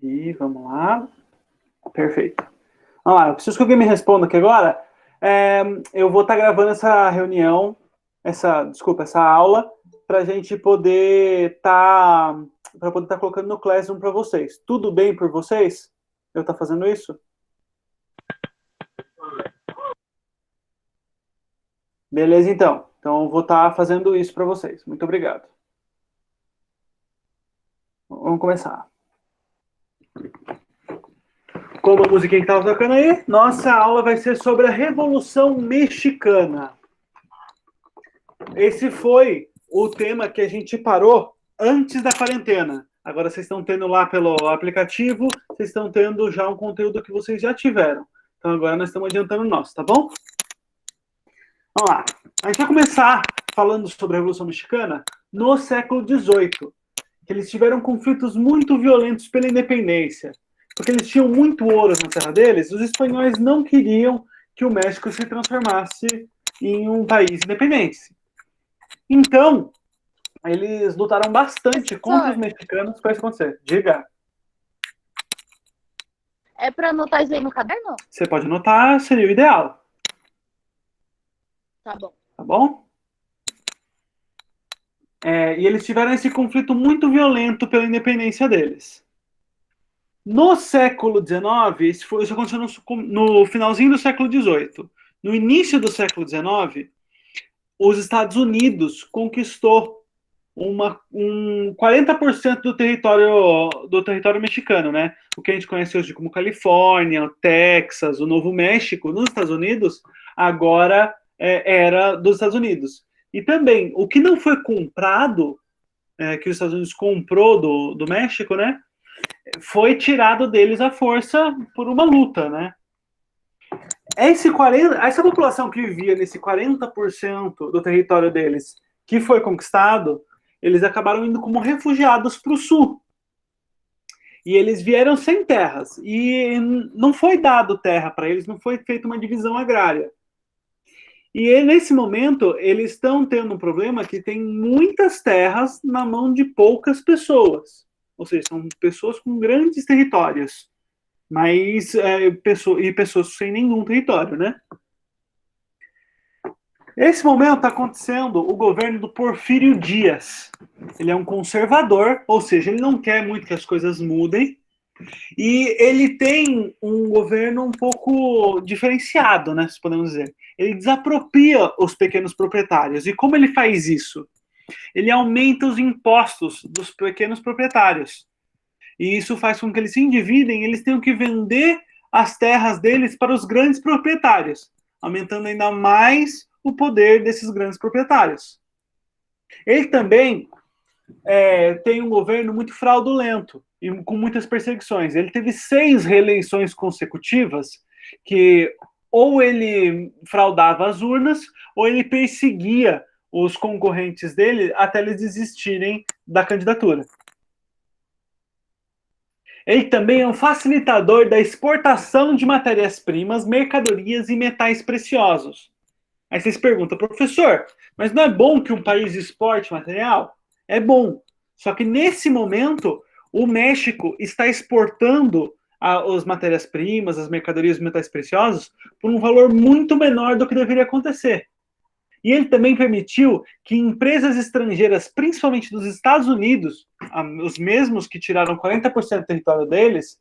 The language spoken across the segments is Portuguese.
E vamos lá. Perfeito. Vamos lá, eu preciso que alguém me responda aqui agora. Eu vou estar gravando essa reunião, essa aula, para a gente poder estar colocando no Classroom para vocês. Tudo bem por vocês? Eu estar fazendo isso? Beleza, então. Então, eu vou estar fazendo isso para vocês. Muito obrigado. Vamos começar. Como a musiquinha que estava tocando aí, nossa aula vai ser sobre a Revolução Mexicana. Esse foi o tema que a gente parou antes da quarentena. Agora vocês estão tendo lá pelo aplicativo, vocês estão tendo já um conteúdo que vocês já tiveram. Então agora nós estamos adiantando o nosso, tá bom? Vamos lá. A gente vai começar falando sobre a Revolução Mexicana no século XVIII. Eles tiveram conflitos muito violentos pela independência. Porque eles tinham muito ouro na terra deles, os espanhóis não queriam que o México se transformasse em um país independente. Então, eles lutaram bastante contra os mexicanos para isso acontecer. Diga. É para anotar isso aí no caderno? Você pode anotar, seria o ideal. Tá bom. Tá bom? E eles tiveram esse conflito muito violento pela independência deles. No século XIX, isso aconteceu no finalzinho do século XVIII. No início do século XIX, os Estados Unidos conquistou 40% do território mexicano, né? O que a gente conhece hoje como Califórnia, o Texas, o Novo México, nos Estados Unidos, agora era dos Estados Unidos. E também, o que não foi comprado, que os Estados Unidos comprou do México, né? Foi tirado deles à força por uma luta, né? Essa população que vivia nesse 40% do território deles que foi conquistado, eles acabaram indo como refugiados para o sul. E eles vieram sem terras. E não foi dado terra para eles, não foi feita uma divisão agrária. E nesse momento, eles estão tendo um problema que tem muitas terras na mão de poucas pessoas. Ou seja, são pessoas com grandes territórios. Mas pessoas sem nenhum território, né? Nesse momento está acontecendo o governo do Porfírio Dias. Ele é um conservador, ou seja, ele não quer muito que as coisas mudem. E ele tem um governo um pouco diferenciado, né, se podemos dizer. Ele desapropria os pequenos proprietários. E como ele faz isso? Ele aumenta os impostos dos pequenos proprietários. E isso faz com que eles se endividem, eles tenham que vender as terras deles para os grandes proprietários, aumentando ainda mais o poder desses grandes proprietários. Ele também tem um governo muito fraudulento e com muitas perseguições. Ele teve 6 reeleições consecutivas que ou ele fraudava as urnas ou ele perseguia os concorrentes dele até eles desistirem da candidatura. Ele também é um facilitador da exportação de matérias-primas, mercadorias e metais preciosos. Aí vocês perguntam, professor, mas não é bom que um país exporte material? É bom. Só que nesse momento, o México está exportando as matérias-primas, as mercadorias e metais preciosos por um valor muito menor do que deveria acontecer. E ele também permitiu que empresas estrangeiras, principalmente dos Estados Unidos, os mesmos que tiraram 40% do território deles,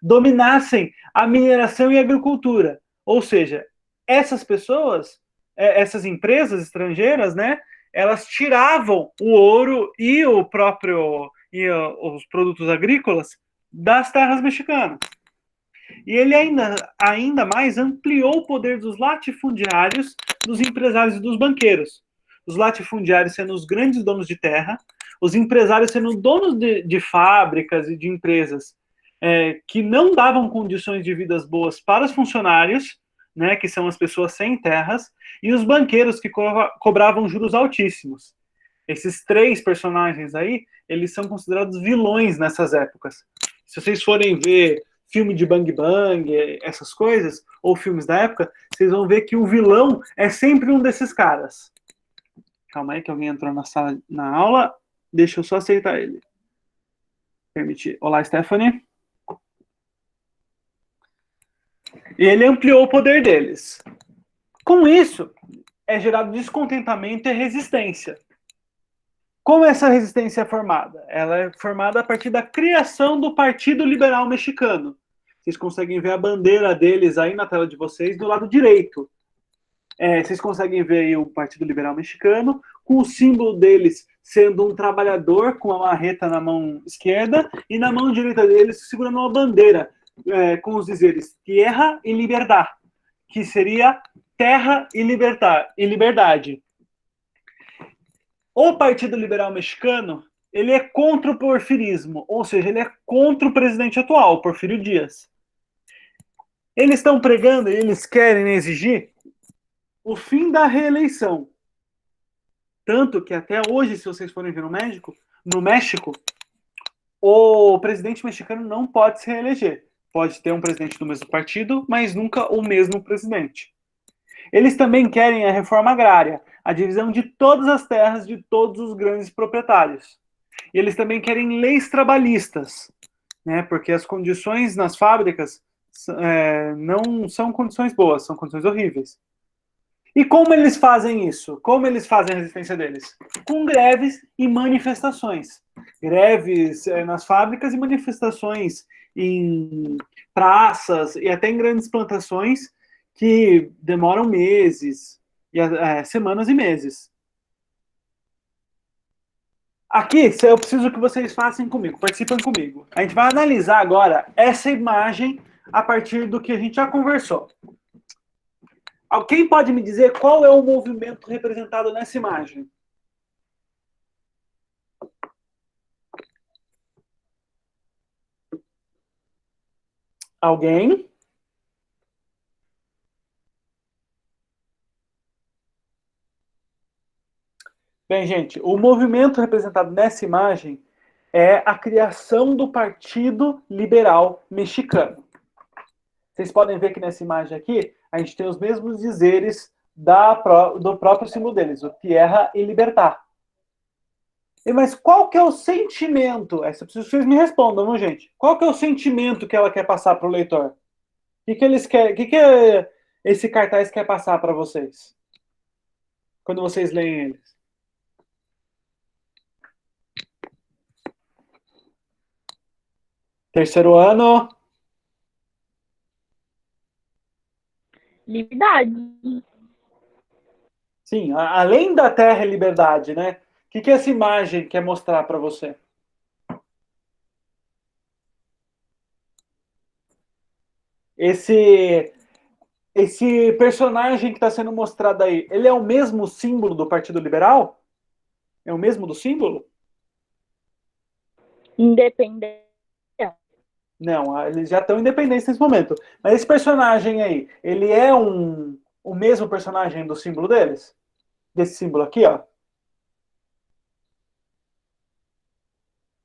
dominassem a mineração e a agricultura. Ou seja, essas pessoas, essas empresas estrangeiras, né, elas tiravam o ouro e os produtos agrícolas das terras mexicanas. E ele ainda mais ampliou o poder dos latifundiários, dos empresários e dos banqueiros. Os latifundiários sendo os grandes donos de terra, os empresários sendo donos de fábricas e de empresas que não davam condições de vidas boas para os funcionários, né, que são as pessoas sem terras, e os banqueiros que cobravam juros altíssimos. Esses 3 personagens aí, eles são considerados vilões nessas épocas. Se vocês forem ver filme de Bang Bang, essas coisas, ou filmes da época, vocês vão ver que o vilão é sempre um desses caras. Calma aí que alguém entrou na aula. Deixa eu só aceitar ele. Permitir. Olá, Stephanie. E ele ampliou o poder deles. Com isso, é gerado descontentamento e resistência. Como essa resistência é formada? Ela é formada a partir da criação do Partido Liberal Mexicano. Vocês conseguem ver a bandeira deles aí na tela de vocês, do lado direito. Vocês conseguem ver aí o Partido Liberal Mexicano, com o símbolo deles sendo um trabalhador com a marreta na mão esquerda e na mão direita deles segurando uma bandeira com os dizeres Tierra e Liberdad, que seria terra e liberdade. O Partido Liberal Mexicano, ele é contra o porfirismo, ou seja, ele é contra o presidente atual, Porfírio Dias. Eles estão pregando e eles querem exigir o fim da reeleição. Tanto que até hoje, se vocês forem ver no México, o presidente mexicano não pode se reeleger. Pode ter um presidente do mesmo partido, mas nunca o mesmo presidente. Eles também querem a reforma agrária, a divisão de todas as terras de todos os grandes proprietários. E eles também querem leis trabalhistas, né? Porque as condições nas fábricas não são condições boas, são condições horríveis. E como eles fazem isso? Como eles fazem a resistência deles? Com greves e manifestações. Greves nas fábricas e manifestações em praças e até em grandes plantações que demoram meses, semanas e meses. Aqui, eu preciso que vocês façam comigo, participem comigo. A gente vai analisar agora essa imagem a partir do que a gente já conversou. Alguém pode me dizer qual é o movimento representado nessa imagem? Alguém? Bem, gente, o movimento representado nessa imagem é a criação do Partido Liberal Mexicano. Vocês podem ver que nessa imagem aqui, a gente tem os mesmos dizeres do próprio símbolo deles, o Tierra e Libertad. Mas qual que é o sentimento? Essa preciso que vocês me respondam, não, gente? Qual que é o sentimento que ela quer passar para o leitor? O que eles querem? O que esse cartaz quer passar para vocês? Quando vocês leem eles? Terceiro ano. Liberdade. Sim, além da terra e liberdade, né? O que essa imagem quer mostrar para você? Esse personagem que está sendo mostrado aí, ele é o mesmo símbolo do Partido Liberal? É o mesmo do símbolo? Independência. Não, eles já estão independentes nesse momento. Mas esse personagem aí, ele é o mesmo personagem do símbolo deles? Desse símbolo aqui, ó.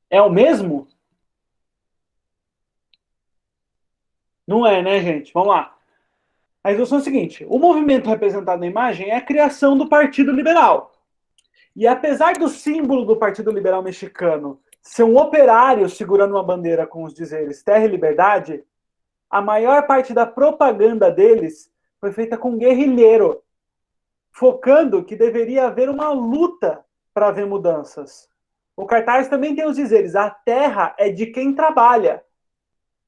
É o mesmo? Não é, né, gente? Vamos lá. A resolução é a seguinte: o movimento representado na imagem é a criação do Partido Liberal. E apesar do símbolo do Partido Liberal Mexicano ser um operário segurando uma bandeira com os dizeres Terra e Liberdade, a maior parte da propaganda deles foi feita com guerrilheiro, focando que deveria haver uma luta para haver mudanças. O cartaz também tem os dizeres: a terra é de quem trabalha,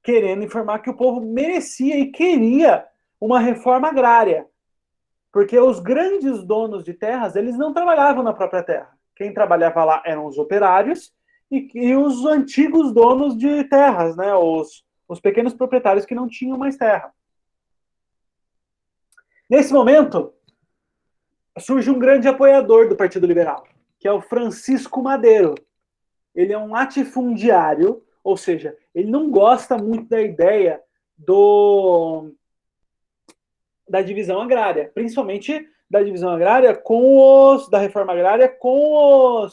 querendo informar que o povo merecia e queria uma reforma agrária. Porque os grandes donos de terras, eles não trabalhavam na própria terra. Quem trabalhava lá eram os operários e os antigos donos de terras, né? Os pequenos proprietários que não tinham mais terra. Nesse momento, surge um grande apoiador do Partido Liberal, que é o Francisco Madero. Ele é um latifundiário, ou seja, ele não gosta muito da ideia da divisão agrária, principalmente da divisão agrária da reforma agrária com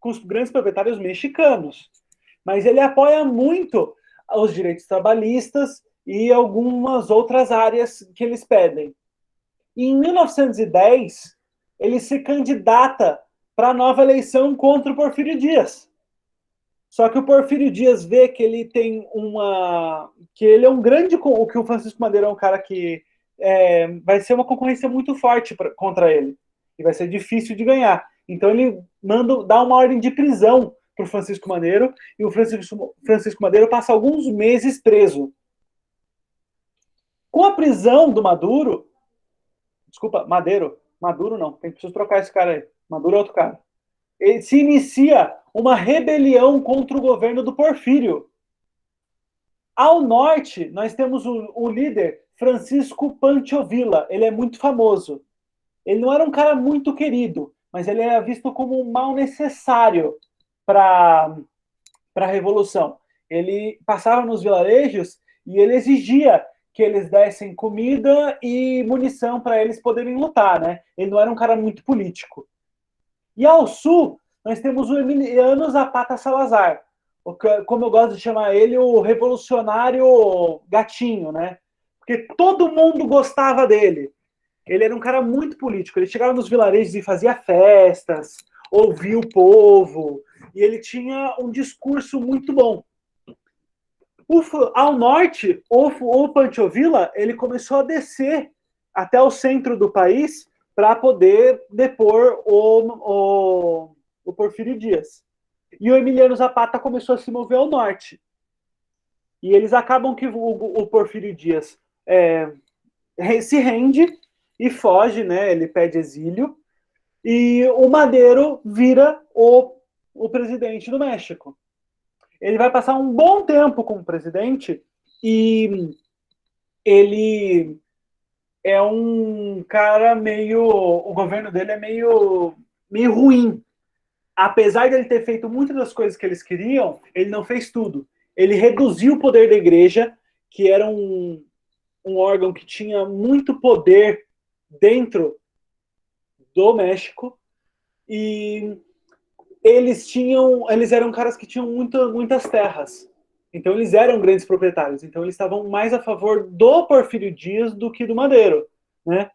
os grandes proprietários mexicanos. Mas ele apoia muito os direitos trabalhistas e algumas outras áreas que eles pedem. E em 1910, ele se candidata para a nova eleição contra o Porfírio Dias. Só que o Porfírio Dias vê que ele tem que ele é um grande. Que o Francisco Madeiro é um cara que vai ser uma concorrência muito forte contra ele. E vai ser difícil de ganhar. Então ele dá uma ordem de prisão para o Francisco Madeiro. E o Francisco Madeiro passa alguns meses preso. Com a prisão do Maduro. Desculpa, Madeiro. Maduro não. Tem que trocar esse cara aí. Maduro é outro cara. Ele se inicia uma rebelião contra o governo do Porfírio. Ao norte, nós temos o líder Francisco Pancho Villa. Ele é muito famoso. Ele não era um cara muito querido, mas ele era visto como um mal necessário para a revolução. Ele passava nos vilarejos e ele exigia que eles dessem comida e munição para eles poderem lutar, né? Ele não era um cara muito político. E ao sul, nós temos o Emiliano Zapata Salazar, como eu gosto de chamar ele, o revolucionário gatinho, né? Porque todo mundo gostava dele. Ele era um cara muito político. Ele chegava nos vilarejos e fazia festas, ouvia o povo, e ele tinha um discurso muito bom. Ao norte, o Pancho Villa, ele começou a descer até o centro do país para poder depor o Porfírio Dias. E o Emiliano Zapata começou a se mover ao norte. E eles acabam que o Porfírio Dias se rende e foge, né? Ele pede exílio. E o Madero vira o presidente do México. Ele vai passar um bom tempo como presidente e ele é um cara meio... O governo dele é meio ruim. Apesar de ele ter feito muitas das coisas que eles queriam, ele não fez tudo. Ele reduziu o poder da igreja, que era um órgão que tinha muito poder dentro do México, e eles eram caras que tinham muitas terras. Então eles eram grandes proprietários. Então eles estavam mais a favor do Porfírio Dias do que do Madero, né?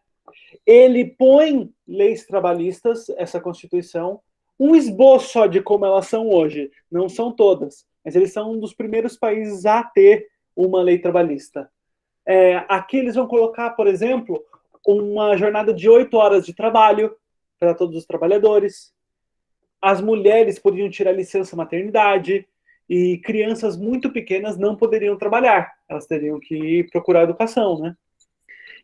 Ele põe leis trabalhistas, essa Constituição, um esboço só de como elas são hoje. Não são todas, mas eles são um dos primeiros países a ter uma lei trabalhista. Aqui eles vão colocar, por exemplo, uma jornada de 8 horas de trabalho para todos os trabalhadores. As mulheres podiam tirar licença maternidade e crianças muito pequenas não poderiam trabalhar. Elas teriam que procurar educação, né?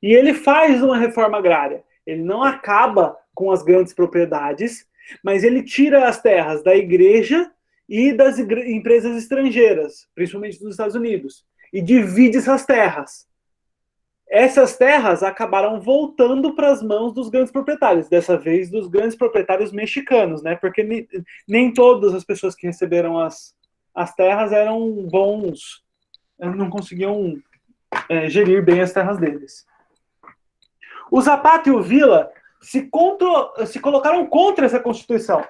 E ele faz uma reforma agrária. Ele não acaba com as grandes propriedades, mas ele tira as terras da igreja e das empresas estrangeiras, principalmente dos Estados Unidos, e divide essas terras. Essas terras acabaram voltando para as mãos dos grandes proprietários, dessa vez dos grandes proprietários mexicanos, né? Porque nem todas as pessoas que receberam as terras eram bons, não conseguiam gerir bem as terras deles. O Zapata e o Villa se colocaram contra essa Constituição,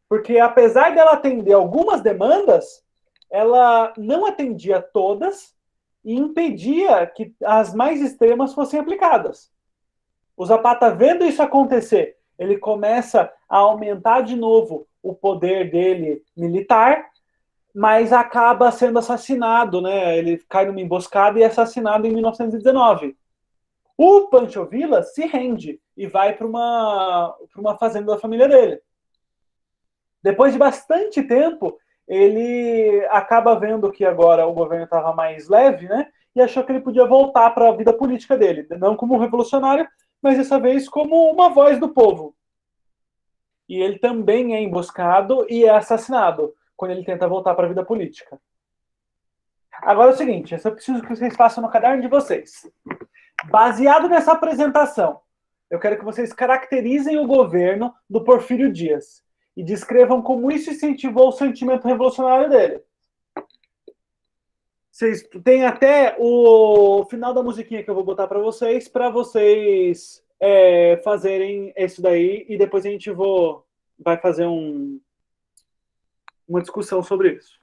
porque apesar dela atender algumas demandas, ela não atendia todas e impedia que as mais extremas fossem aplicadas. O Zapata, vendo isso acontecer, ele começa a aumentar de novo o poder dele militar, mas acaba sendo assassinado, né? Ele cai numa emboscada e é assassinado em 1919. O Pancho Villa se rende e vai para uma fazenda da família dele. Depois de bastante tempo, ele acaba vendo que agora o governo estava mais leve, né? E achou que ele podia voltar para a vida política dele, não como revolucionário, mas dessa vez como uma voz do povo. E ele também é emboscado e é assassinado quando ele tenta voltar para a vida política. Agora é o seguinte, eu só preciso que vocês façam no caderno de vocês. Baseado nessa apresentação, eu quero que vocês caracterizem o governo do Porfírio Dias e descrevam como isso incentivou o sentimento revolucionário dele. Vocês têm até o final da musiquinha que eu vou botar para vocês fazerem isso daí e depois a gente vai fazer uma discussão sobre isso.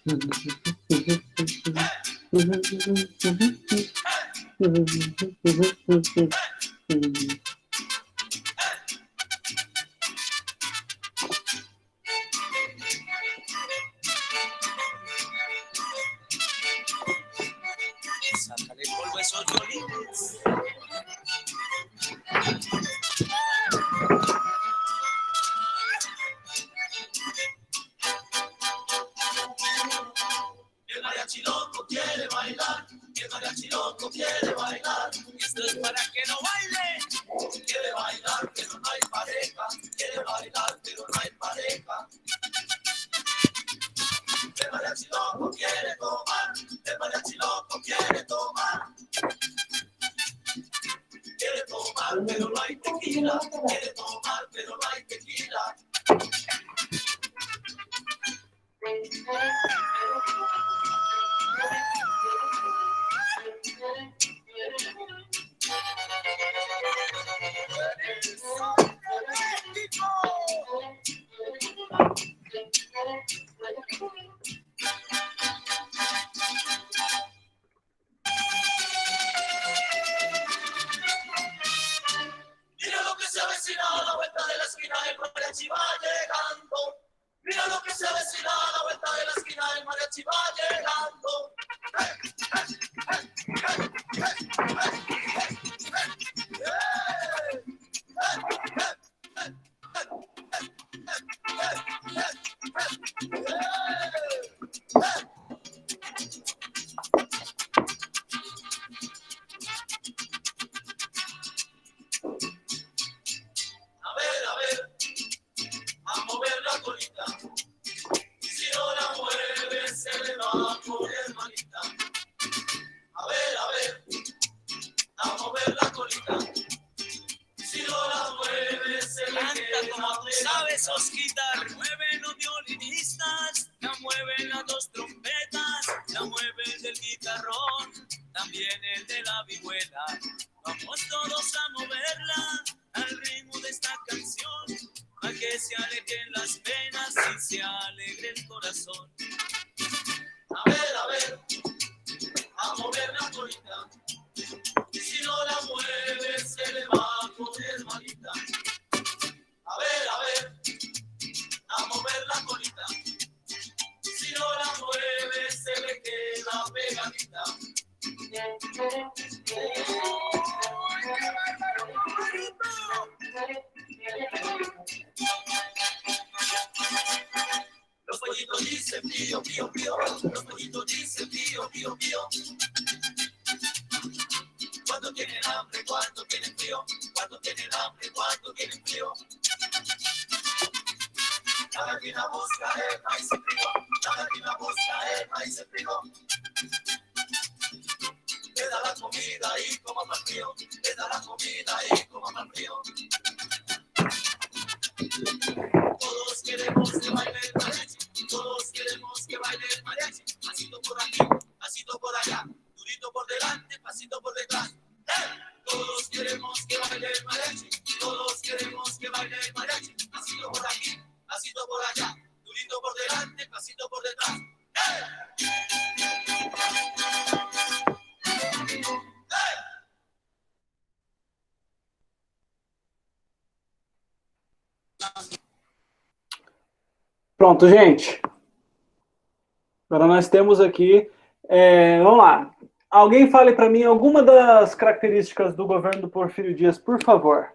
Sácale polvo a esos violines. El mariachi loco quiere bailar, el mariachi loco quiere bailar. Esto es para que no baile. Quiere bailar, pero no hay pareja. Quiere bailar, pero no hay pareja. El mariachi loco quiere tomar, el mariachi loco quiere tomar. Quiere tomar, pero no hay tequila. Quiere tomar, pero no hay tequila. Mira lo que se avecina a la vuelta de la esquina, el mariachi va llegando. Mira lo que se avecina a la vuelta de la esquina, el mariachi va llegando. A ver, a mover la colita. Si no la mueve, se le va a poner malita. A ver, a mover la colita. Si no la mueve, se le queda. Como tú sabes, Osquita, mueven los violinistas, la mueven las dos trompetas, la mueve el del guitarrón, también el de la vihuela. Vamos todos a moverla al ritmo de esta canción, a que se alegren las penas y se alegre el corazón. A ver, a mover la colita. Si no la mueve, se le va a poner malita. A ver, a mover la colita. Si no la mueve, se le queda pegadita. Los pollitos dicen pío, pío, pío. Los pollitos dicen pío, pío, pío. Cuando tienen hambre, cuando tienen frío. Cuando tienen hambre, cuando tienen frío. La gallina busca el maíz frío. La gallina busca el maíz frío. Le da la comida y como más frío. Le da la comida y como más frío. Todos queremos que baile el mariachi. Todos queremos que baile el mariachi. Pasito por aquí, pasito por allá. Durito por delante, pasito por detrás. ¡Hey! Todos queremos que baile el mariachi. Todos queremos que baile el mariachi. Pasito por aquí, pasito por allá. Durito por delante, pasito por detrás. ¡Hey! Pronto, gente. Agora nós temos aqui... vamos lá. Alguém fale para mim alguma das características do governo do Porfírio Dias, por favor.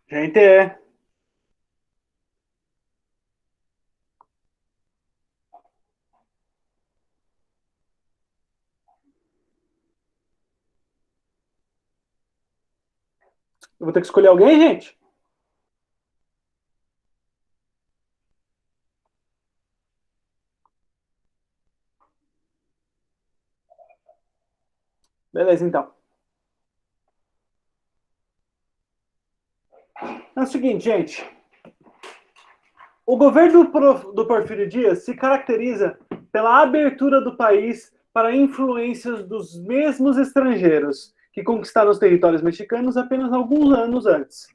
Gente... Eu vou ter que escolher alguém, gente? Beleza, então. É o seguinte, gente. O governo do Porfírio Dias se caracteriza pela abertura do país para influências dos mesmos estrangeiros. que conquistaram os territórios mexicanos apenas alguns anos antes.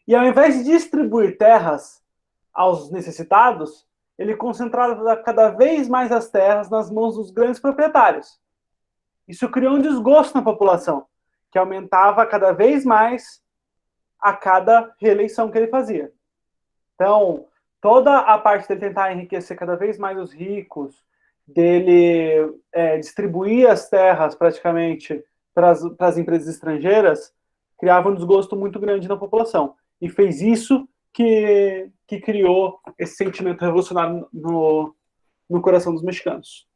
E ao invés de distribuir terras aos necessitados, ele concentrava cada vez mais as terras nas mãos dos grandes proprietários. Isso criou um desgosto na população, que aumentava cada vez mais a cada reeleição que ele fazia. Então, toda a parte dele tentar enriquecer cada vez mais os ricos, dele distribuir as terras praticamente para as empresas estrangeiras, criava um desgosto muito grande na população. E fez isso que criou esse sentimento revolucionário no coração dos mexicanos.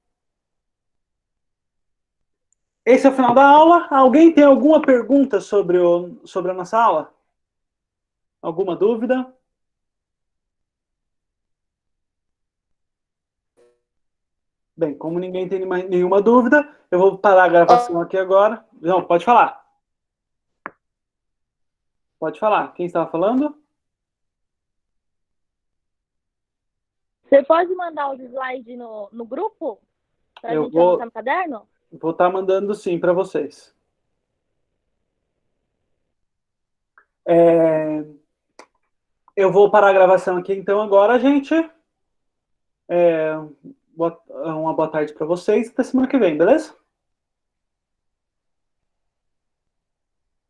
Esse é o final da aula. Alguém tem alguma pergunta sobre a nossa aula? Alguma dúvida? Bem, como ninguém tem nenhuma dúvida, eu vou parar a gravação aqui agora. Não, pode falar. Pode falar. Quem estava falando? Você pode mandar os slides no grupo? Pra Eu gente vou- anotar no caderno? Vou estar mandando sim para vocês. Eu vou parar a gravação aqui então agora, gente. Uma boa tarde para vocês. Até semana que vem, beleza?